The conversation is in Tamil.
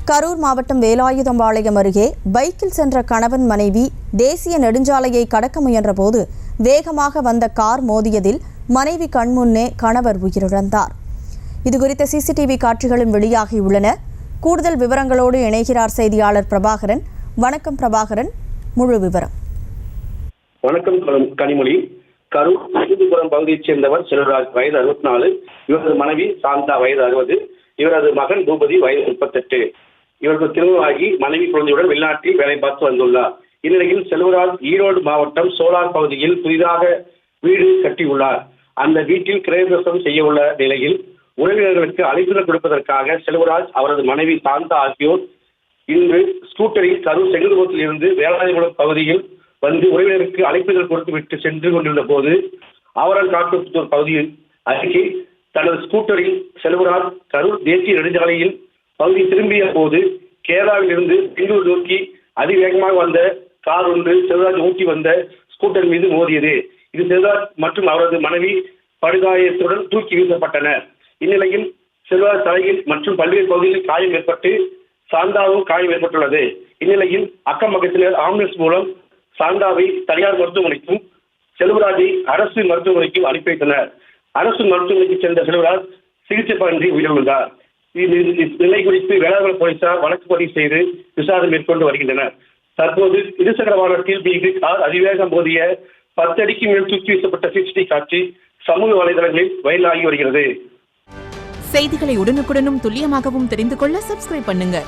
கரூர் மாவட்டம் வேலாயுதம்பாளையம் அருகே பைக்கில் சென்ற கணவன் மனைவி தேசிய நெடுஞ்சாலையை கடக்க முயன்றபோது வேகமாக வந்த கார் மோதியதில் மனைவி கண்முன்னே கணவர் உயிரிழந்தார். இதுகுறித்த சிசிடிவி காட்சிகளும் வெளியாகியுள்ளன. கூடுதல் விவரங்களோடு இணைகிறார் செய்தியாளர் பிரபாகரன். வணக்கம் பிரபாகரன், முழு விவரம். வணக்கம் கனிமொழி. கரூர் நெடுங்குபுரம் பகுதியைச் சேர்ந்தவர் செல்வராஜ், வயது 64. இவரது மனைவி சாந்தா, வயது 60. இவரது மகன் பூபதி, வயது 38. இவருக்கு திருமணமாகி மனைவி குழந்தையுடன் வெளிநாட்டில் வேலை பார்த்து வந்துள்ளார். இந்நிலையில் செல்வராஜ் ஈரோடு மாவட்டம் சோலார் பகுதியில் புதிதாக வீடு கட்டியுள்ளார். அந்த வீட்டில் கிரயப்பிரவேசம் செய்ய உள்ள நிலையில் உறவினர்களுக்கு அழைப்புதல் கொடுப்பதற்காக செல்வராஜ், அவரது மனைவி சாந்தா ஆகியோர் இன்று ஸ்கூட்டரில் கரூர் செங்குதுபுரத்தில் இருந்து வேலாயுதம்பாளையம் பகுதியில் வந்து உறவினருக்கு அழைப்புதல் கொடுத்து விட்டு சென்று கொண்டிருந்த போது ஆவரன் காட்டுப்புத்தூர் பகுதியில் அருகே தனது ஸ்கூட்டரில் செல்வராஜ் கரூர் தேசிய நெடுஞ்சாலையில் பகுதி திரும்பிய போது கேரளாவில் இருந்து பெங்களூர் நோக்கி அதிவேகமாக வந்த கார் ஒன்று செல்வராஜ் ஓட்டி வந்த ஸ்கூட்டர் மீது மோதியது. இது செல்வராஜ் மற்றும் அவரது மனைவி படுகாயத்துடன் தூக்கி வீசப்பட்டனர். இந்நிலையில் செல்வராஜ் தலையில் மற்றும் பல்வேறு பகுதிகளில் காயம் ஏற்பட்டு சாந்தாவும் காயம் ஏற்பட்டுள்ளது. இந்நிலையில் அக்கம் பக்கத்தினர் ஆம்புலன்ஸ் மூலம் சாந்தாவை தனியார் மருத்துவமனைக்கும் செல்வராஜை அரசு மருத்துவமனைக்கும் அனுப்பி வைத்தனர். அரசு மருத்துவமனைக்கு சென்ற செல்வராஜ் சிகிச்சை பலனின்றி உயிரிழந்தார். நிலை குறித்து வேளாண் போலீசார் வழக்கு பதிவு செய்து விசாரணை மேற்கொண்டு வருகின்றனர். தற்போது இருசக்கர வாகனத்தில் மீது கார் அதிவேகம் மோதிய 10 அடிக்கு மேல் தூக்கி வீசப்பட்ட சிசிடிவி காட்சி சமூக வலைதளங்களில் வைரலாகி வருகிறது. செய்திகளை உடனுக்குடனும் துல்லியமாகவும் தெரிந்து கொள்ள சப்ஸ்கிரைப் பண்ணுங்க.